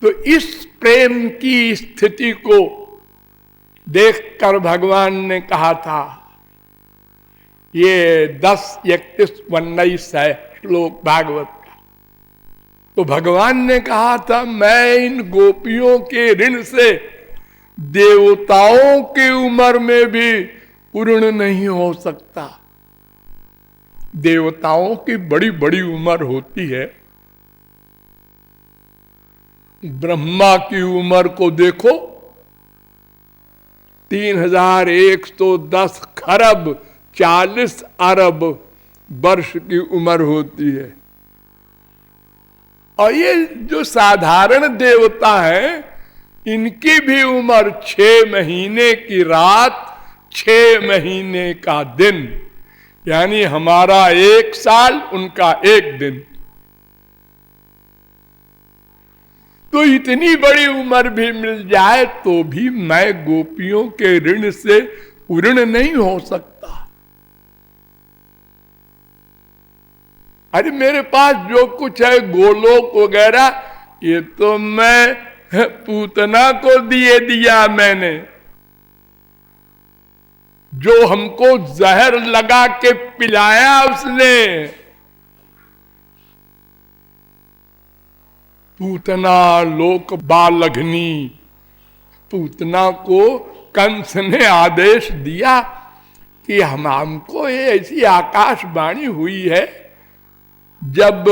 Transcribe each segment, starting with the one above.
तो इस प्रेम की स्थिति को देखकर भगवान ने कहा था, ये 10:31-19 है श्लोक भागवत का। तो भगवान ने कहा था, मैं इन गोपियों के ऋण से देवताओं की उम्र में भी पूर्ण नहीं हो सकता। देवताओं की बड़ी बड़ी उम्र होती है। ब्रह्मा की उम्र को देखो, 3110 खरब 40 अरब वर्ष की उम्र होती है। और ये जो साधारण देवता है, इनकी भी उम्र 6 महीने की रात, 6 महीने का दिन, यानी हमारा 1 साल, उनका 1 दिन। तो इतनी बड़ी उम्र भी मिल जाए तो भी मैं गोपियों के ऋण से पूर्ण नहीं हो सकता। अरे मेरे पास जो कुछ है, गोलोक वगैरह, ये तो मैं पूतना को दिया मैंने। जो हमको जहर लगा के पिलाया उसने। पूतना लोक बालघनी, पूतना को कंस ने आदेश दिया कि हमको ये ऐसी आकाशवाणी हुई है, जब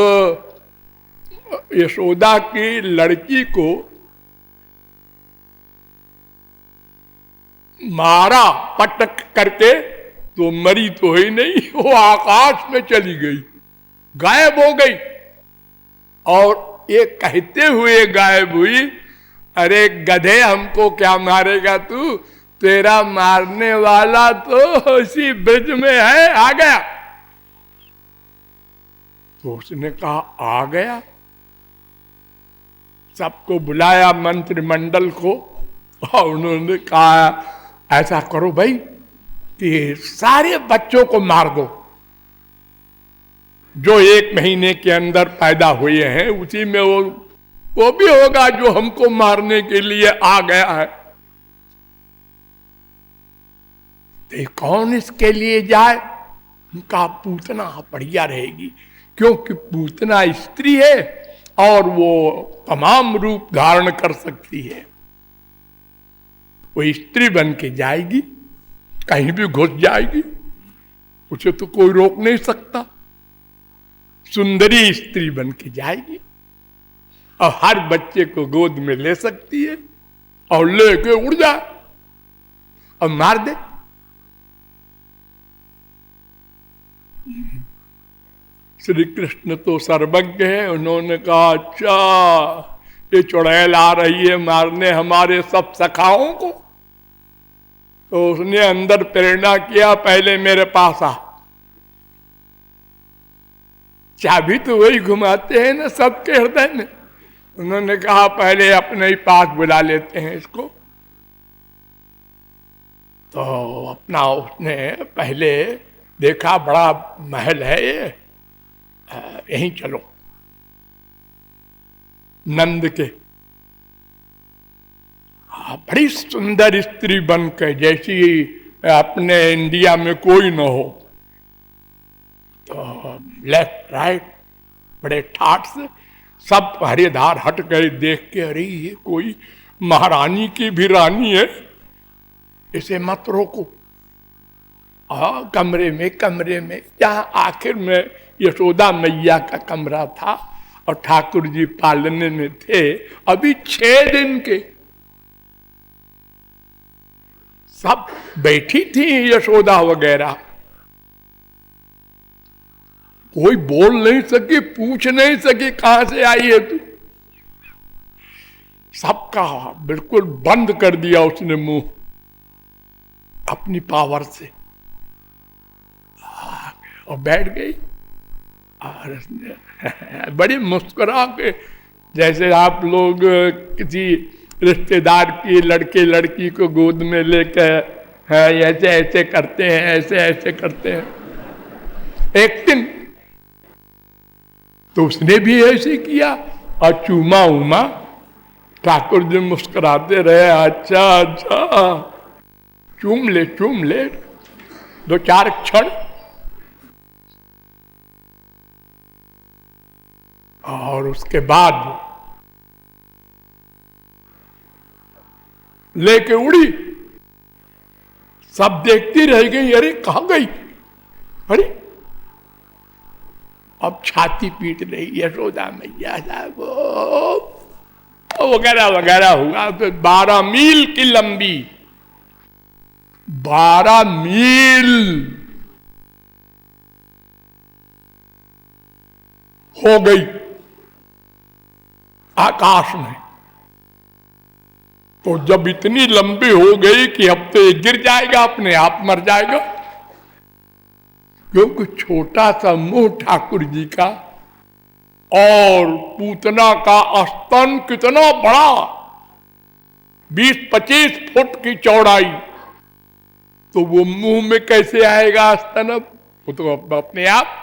यशोदा की लड़की को मारा पटक करके, तो मरी तो ही नहीं, वो आकाश में चली गई, गायब हो गई। और ये कहते हुए गायब हुई, अरे गधे हमको क्या मारेगा तू, तेरा मारने वाला तो इसी ब्रज में है, आ गया। तो उसने कहा आ गया। सबको बुलाया मंत्रिमंडल को, और उन्होंने कहा ऐसा करो भाई कि सारे बच्चों को मार दो जो 1 महीने के अंदर पैदा हुए हैं, उसी में वो भी होगा जो हमको मारने के लिए आ गया है। तो कौन इसके लिए जाए? उनका पूतना बढ़िया रहेगी, क्योंकि पूतना स्त्री है और वो तमाम रूप धारण कर सकती है। वो स्त्री बन के जाएगी, कहीं भी घुस जाएगी, उसे तो कोई रोक नहीं सकता। सुंदरी स्त्री बन के जाएगी और हर बच्चे को गोद में ले सकती है और लेके उड़ जाए और मार दे। श्री कृष्ण तो सर्वज्ञ है, उन्होंने कहा अच्छा ये चुड़ैल आ रही है मारने हमारे सब सखाओं को। तो उसने अंदर प्रेरणा किया, पहले मेरे पास आ। चाबी तो वही घुमाते हैं ना सबके हृदय में। उन्होंने कहा पहले अपने ही पास बुला लेते हैं इसको। तो अपना उसने पहले देखा, बड़ा महल है ये, यहीं चलो। नंद के बड़ी सुंदर स्त्री बन के, जैसी अपने इंडिया में कोई न हो। तो लेफ्ट राइट बड़े ठाट से सब पहरेदार हट गए देख के, अरे ये कोई महारानी की भी रानी है, इसे मत रोको। कमरे में जहाँ आखिर में यशोदा मैया का कमरा था और ठाकुर जी पालने में थे, अभी 6 दिन के। सब बैठी थी यशोदा वगैरह, कोई बोल नहीं सकी, पूछ नहीं सकी कहां से आई है तू। सबका बिल्कुल बंद कर दिया उसने मुंह अपनी पावर से, और बैठ गई। और बड़ी मुस्कुरा के, जैसे आप लोग किसी रिश्तेदार की लड़के लड़की को गोद में लेकर ऐसे ऐसे करते हैं, ऐसे ऐसे करते हैं। एक दिन तो उसने भी ऐसे किया और चूमा उमा ठाकुर जी मुस्कुराते रहे, अच्छा अच्छा, चूम ले 2-4 क्षण। और उसके बाद लेके उड़ी, सब देखती रह गई, अरे कहां गई, अरे अब छाती पीट रही यशोदा मैया साहब, वगैरह वगैरह हुआ। तो 12 मील की लंबी, 12 मील हो गई आकाश में। तो जब इतनी लंबी हो गई कि अब तो ये गिर जाएगा, अपने आप मर जाएगा, क्योंकि छोटा सा मुंह ठाकुर जी का और पूतना का स्तन कितना बड़ा, 20-25 फुट की चौड़ाई, तो वो मुंह में कैसे आएगा स्तन, वो तो अपने आप।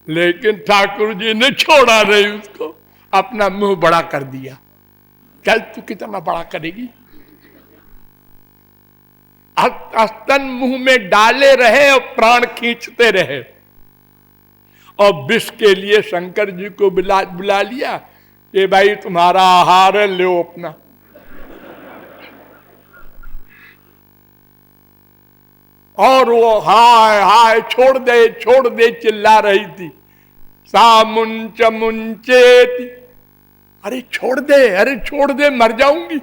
लेकिन ठाकुर जी ने छोड़ा नहीं उसको, अपना मुंह बड़ा कर दिया। चल तू कितना बड़ा करेगी, स्तन मुंह में डाले रहे और प्राण खींचते रहे। और विष के लिए शंकर जी को बुला लिया कि भाई तुम्हारा आहार है, लो अपना। और वो हाय हाय छोड़ दे चिल्ला रही थी, सामुंच मुंचेती, अरे छोड़ दे मर जाऊंगी।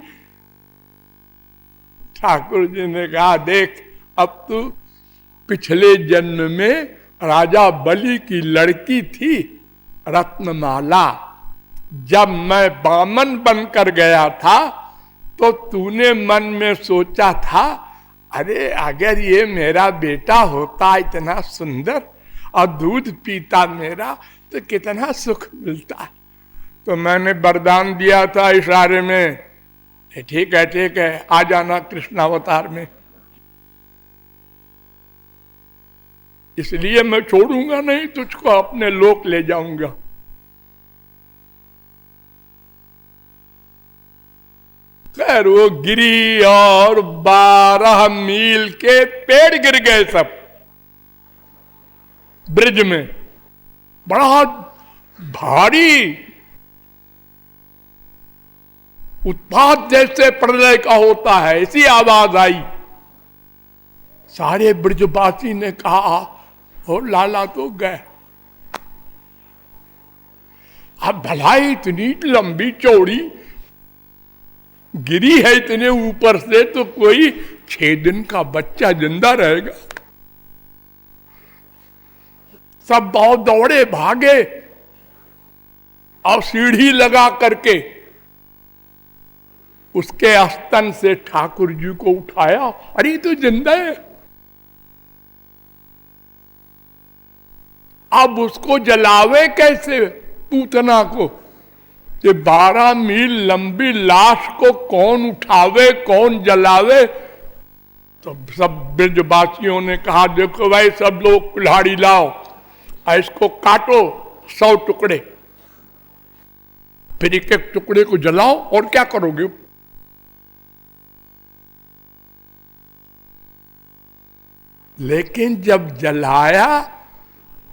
ठाकुर जी ने कहा, देख अब तू पिछले जन्म में राजा बलि की लड़की थी रत्नमाला, जब मैं बामन बनकर गया था तो तूने मन में सोचा था, अरे अगर ये मेरा बेटा होता इतना सुंदर और दूध पीता मेरा तो कितना सुख मिलता। तो मैंने वरदान दिया था इशारे में, ठीक है आ जाना कृष्णावतार में, इसलिए मैं छोड़ूंगा नहीं तुझको, अपने लोक ले जाऊंगा। खैर वो गिरी और 12 मील के पेड़ गिर गए सब ब्रिज में। बड़ा भारी उत्पात जैसे प्रलय का होता है, ऐसी आवाज आई। सारे ब्रजवासी ने कहा, और लाला तो गए। अब भलाई इतनी लंबी चौड़ी गिरी है इतने ऊपर से, तो कोई 6 दिन का बच्चा जिंदा रहेगा। सब बहुत दौड़े भागे और सीढ़ी लगा करके उसके स्तन से ठाकुर जी को उठाया, अरे तो जिंदा है। अब उसको जलावे कैसे पूतना को, ये 12 मील लंबी लाश को कौन उठावे कौन जलावे। तो सब ब्रजवासियों ने कहा, देखो भाई सब लोग कुल्हाड़ी लाओ, इसको काटो 100 टुकड़े, फिर एक टुकड़े को जलाओ, और क्या करोगे। लेकिन जब जलाया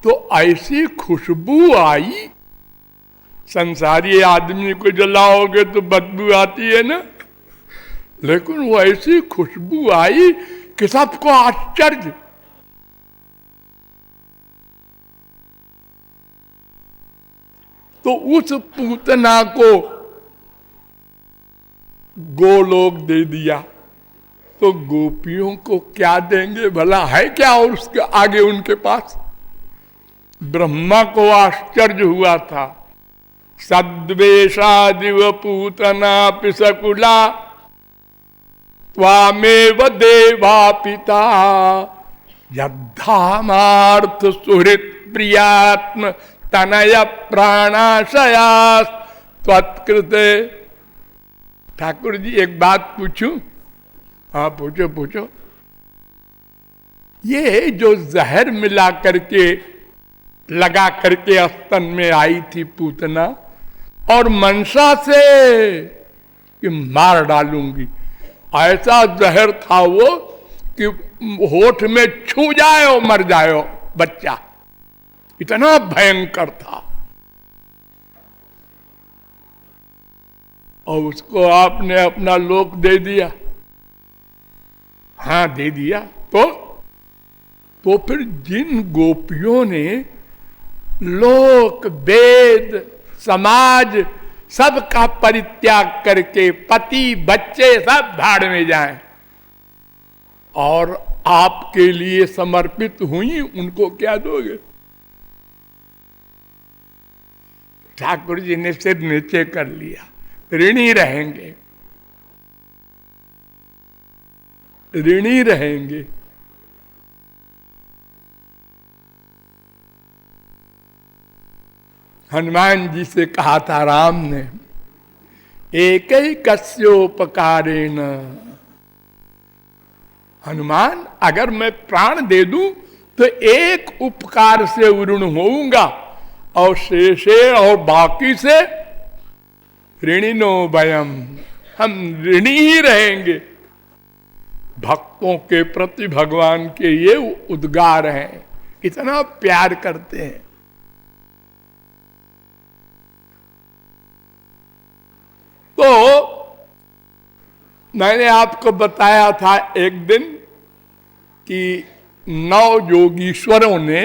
तो ऐसी खुशबू आई, संसारी आदमी को जलाओगे तो बदबू आती है ना, लेकिन वो ऐसी खुशबू आई कि सबको आश्चर्य। तो उस पूतना को गोलोक दे दिया, तो गोपियों को क्या देंगे भला, है क्या और उसके आगे उनके पास। ब्रह्मा को आश्चर्य हुआ था, सद्वेषा दिव पूतना पिसकुला त्वामेव देवा पिता यद्धामार्थ सुहृत प्रियात्म तनय प्राणाशयास त्वत्कृते। ठाकुर जी एक बात पूछूं? हाँ पूछो। ये जो जहर मिला करके लगा करके स्तन में आई थी पूतना, और मनसा से कि मार डालूंगी। ऐसा जहर था वो कि होठ में छू जाए और मर जाए बच्चा, इतना भयंकर था। और उसको आपने अपना लोक दे दिया। हाँ दे दिया। तो फिर जिन गोपियों ने लोक वेद समाज सब का परित्याग करके पति बच्चे सब भाड़ में जाएं और आपके लिए समर्पित हुई, उनको क्या दोगे? ठाकुर जी ने सिर नीचे कर लिया, ऋणी रहेंगे, ऋणी रहेंगे। हनुमान जी से कहा था राम ने, एक ही कस्योपकारेण, हनुमान अगर मैं प्राण दे दूं तो एक उपकार से ऋण होऊंगा और शेषे और बाकी से ऋणिनो वयम, हम ऋणी ही रहेंगे। भक्तों के प्रति भगवान के ये उद्गार हैं, इतना प्यार करते हैं। तो मैंने आपको बताया था एक दिन कि 9 योगीश्वरों ने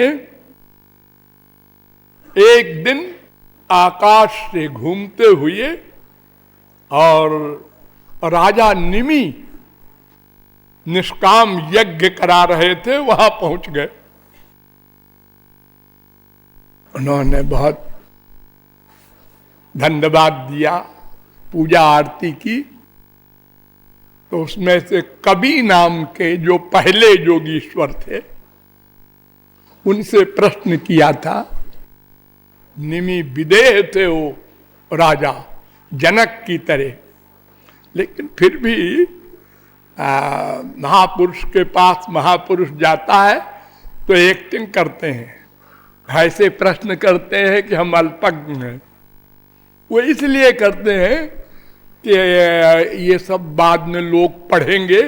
एक दिन आकाश से घूमते हुए और राजा निमि निष्काम यज्ञ करा रहे थे, वहां पहुंच गए। उन्होंने बहुत धन्यवाद दिया, पूजा आरती की। तो उसमें से कवि नाम के जो पहले योगीश्वर थे, उनसे प्रश्न किया था। निमि विदेह थे वो राजा, जनक की तरह, लेकिन फिर भी महापुरुष के पास महापुरुष जाता है तो एक्टिंग करते हैं, ऐसे प्रश्न करते हैं कि हम अल्पज्ञ हैं। वो इसलिए करते हैं कि ये सब बाद में लोग पढ़ेंगे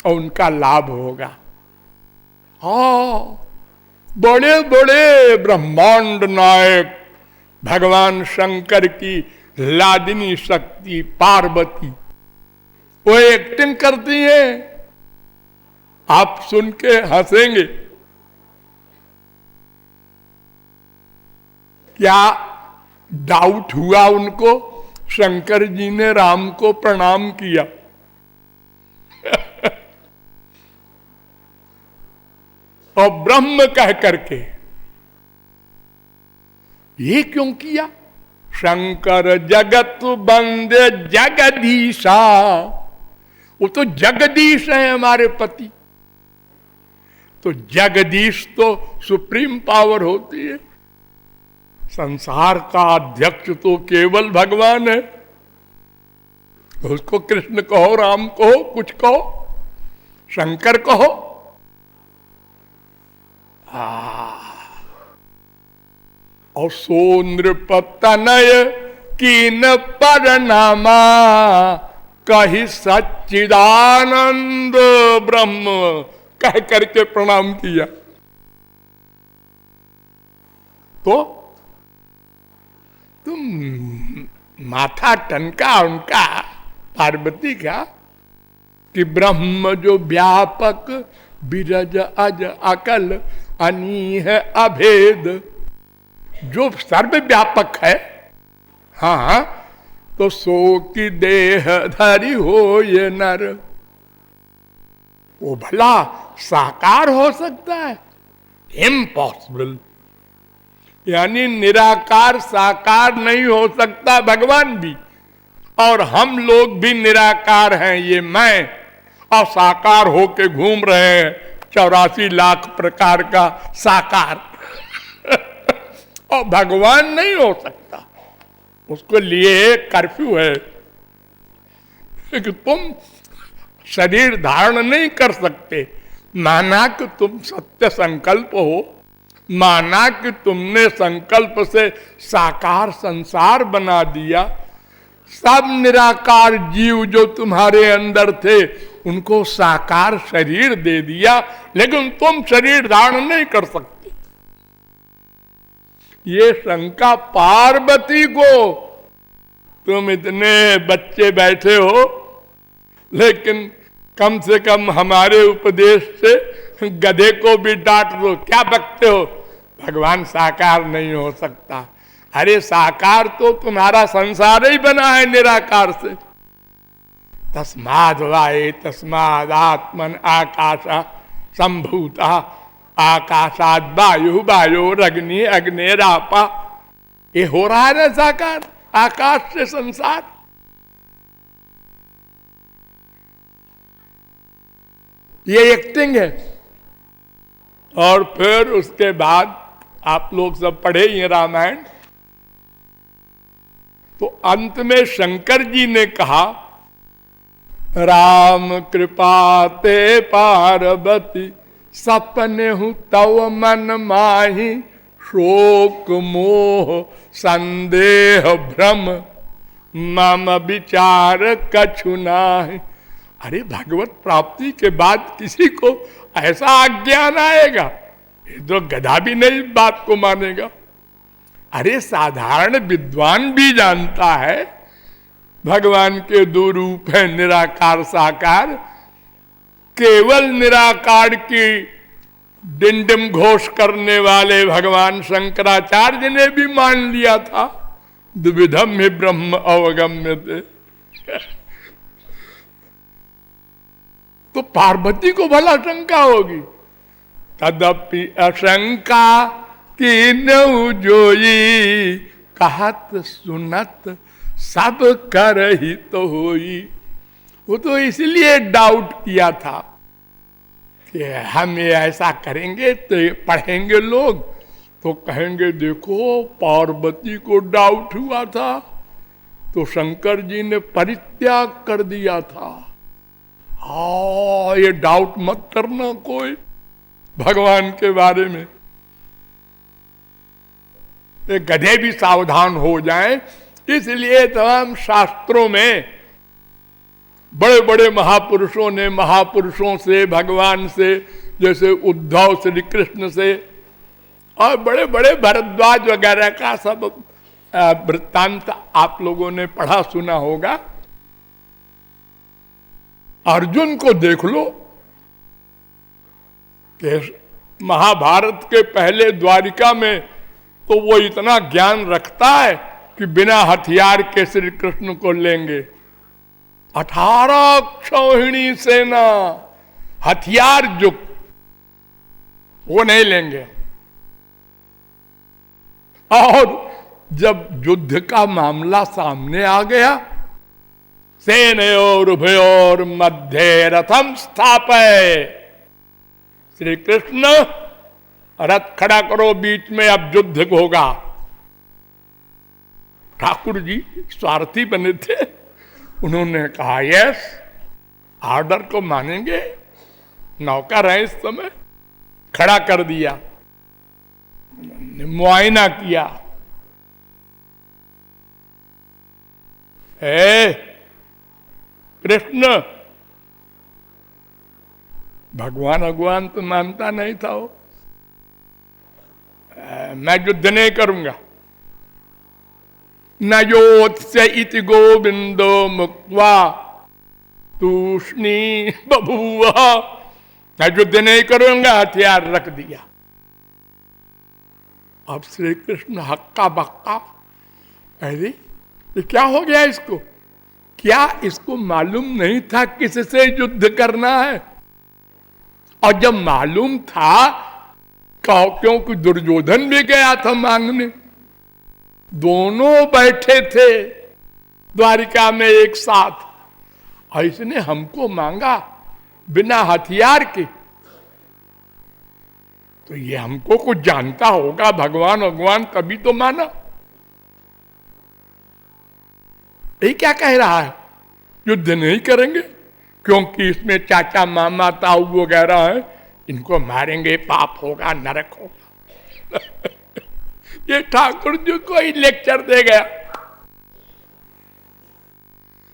और उनका लाभ होगा। हाँ, बड़े बड़े ब्रह्मांड नायक भगवान शंकर की लादिनी शक्ति पार्वती, वो एक्टिंग करती है, आप सुन के हंसेंगे। क्या डाउट हुआ उनको? शंकर जी ने राम को प्रणाम किया। और ब्रह्म कह करके, ये क्यों किया? शंकर जगत बंदे जगदीशा, वो तो जगदीश है हमारे पति। तो जगदीश तो सुप्रीम पावर होती है, संसार का अध्यक्ष तो केवल भगवान है। उसको कृष्ण कहो, राम कहो, कुछ कहो, शंकर कहो। और सो नृपतनय कीन परनामा, कही सच्चिदानंद ब्रह्म, कह करके प्रणाम किया। तो तुम माथा टनका उनका पार्वती का कि ब्रह्म जो व्यापक बिरज अज अकल अनीह अभेद, जो सर्वव्यापक है, हाँ, तो सो की देह धरी हो ये नर, वो भला साकार हो सकता है? इम्पॉसिबल। यानी निराकार साकार नहीं हो सकता, भगवान भी, और हम लोग भी निराकार हैं, ये मैं, और साकार होके घूम रहे हैं 84 लाख प्रकार का साकार। और भगवान नहीं हो सकता, उसको लिए कर्फ्यू है कि तुम शरीर धारण नहीं कर सकते, माना कि तुम सत्य संकल्प हो, माना कि तुमने संकल्प से साकार संसार बना दिया, सब निराकार जीव जो तुम्हारे अंदर थे उनको साकार शरीर दे दिया, लेकिन तुम शरीर धारण नहीं कर सकते। ये शंका पार्वती को, तुम इतने बच्चे बैठे हो लेकिन कम से कम हमारे उपदेश से गधे को भी डांट दो, क्या बकते हो, भगवान साकार नहीं हो सकता। अरे साकार तो तुम्हारा संसार ही बना है निराकार से। तस्माद वाये तस्माद आत्मन आकाशा संभूता, आकाशाद वायु वायोर अग्नि अग्निरापा, ये हो रहा है ना साकार, आकाश से संसार। ये एक्टिंग है। और फिर उसके बाद आप लोग सब पढ़े ये रामायण, तो अंत में शंकर जी ने कहा, राम कृपा ते पार्वती सपने हूं तव मन माही, शोक मोह संदेह भ्रम मम विचार कछु नाहि। अरे भगवत प्राप्ति के बाद किसी को ऐसा अज्ञान आएगा, ये तो गधा भी नहीं बात को मानेगा। अरे साधारण विद्वान भी जानता है भगवान के दो रूप है, निराकार साकार। केवल निराकार की डिंडिम घोष करने वाले भगवान शंकराचार्य ने भी मान लिया था, द्विविधम ही ब्रह्म अवगम्य थे। तो पार्वती को भला शंका होगी, तदपि अशंका की नौ जोई, कहत सुनत सब कर ही तो होई। वो तो इसलिए डाउट किया था कि हम ये ऐसा करेंगे तो पढ़ेंगे लोग तो कहेंगे देखो पार्वती को डाउट हुआ था तो शंकर जी ने परित्याग कर दिया था। हाँ, ये डाउट मत करना कोई भगवान के बारे में। ये गधे भी सावधान हो जाएं, इसलिए तमाम शास्त्रों में बड़े बड़े महापुरुषों ने महापुरुषों से, भगवान से, जैसे उद्धव श्री कृष्ण से, और बड़े बड़े भरद्वाज वगैरह का सब वृत्तांत आप लोगों ने पढ़ा सुना होगा। अर्जुन को देख लो कि महाभारत के पहले द्वारिका में तो वो इतना ज्ञान रखता है कि बिना हथियार के श्री कृष्ण को लेंगे। 18 क्षौहिणी सेना हथियार युक्त, वो नहीं लेंगे। और जब युद्ध का मामला सामने आ गया, सेनयोर उभयोर मध्य रथम स्थापय, श्री कृष्ण रथ खड़ा करो बीच में, अब युद्ध होगा। ठाकुर जी स्वार्थी बने थे, उन्होंने कहा यस, ऑर्डर को मानेंगे, नौकर है इस समय, खड़ा कर दिया, मुआयना किया। कृष्ण भगवान तो मानता नहीं था वो, मैं युद्ध नहीं करूंगा। न योत्स्य इति गोविंदो मुक्त्वा तूष्णी बभूव, मैं युद्ध नहीं करूंगा, हथियार रख दिया। अब श्री कृष्ण हक्का बक्का, अरे ये क्या हो गया इसको, क्या इसको मालूम नहीं था किससे युद्ध करना है? और जब मालूम था, क्योंकि दुर्योधन भी गया था मांगने, दोनों बैठे थे द्वारिका में एक साथ, और इसने हमको मांगा बिना हथियार के, तो ये हमको कुछ जानता होगा भगवान तभी तो माना। ये क्या कह रहा है, युद्ध नहीं करेंगे क्योंकि इसमें चाचा मामा ताऊ वगैरह है, इनको मारेंगे, पाप होगा, नरक होगा। ये ठाकुर जी को ही लेक्चर दे गया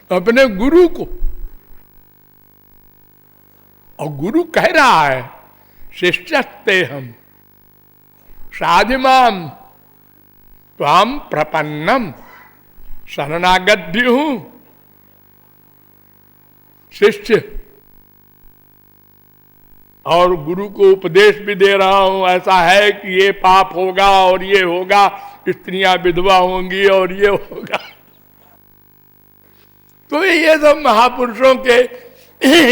अपने गुरु को, और गुरु कह रहा है शिष्यस्ते हम साधिमाम त्वाम प्रपन्नम, शरणागत भी हूं, शिष्य, और गुरु को उपदेश भी दे रहा हूं, ऐसा है कि ये पाप होगा और ये होगा, स्त्रियां विधवा होंगी और ये होगा। तो ये सब महापुरुषों के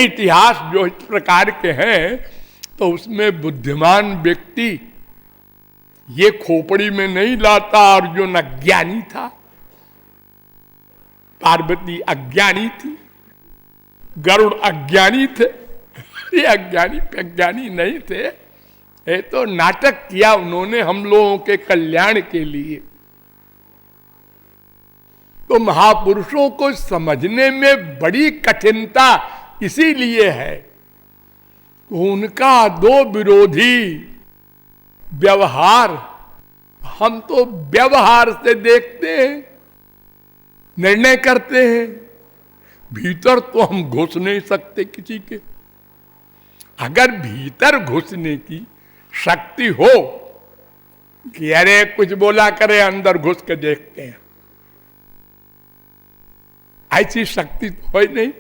इतिहास जो इस प्रकार के हैं, तो उसमें बुद्धिमान व्यक्ति ये खोपड़ी में नहीं लाता। अर्जुन अज्ञानी था, पार्वती अज्ञानी थी, गरुड़ अज्ञानी थे, ये अज्ञानी प्रज्ञानी नहीं थे। ये तो नाटक किया उन्होंने हम लोगों के कल्याण के लिए। तो महापुरुषों को समझने में बड़ी कठिनता इसीलिए है, उनका दो विरोधी व्यवहार, हम तो व्यवहार से देखते हैं, निर्णय करते हैं, भीतर तो हम घुस नहीं सकते किसी के। अगर भीतर घुसने की शक्ति हो कि अरे कुछ बोला करे, अंदर घुस के देखते हैं, ऐसी शक्ति तो है नहीं।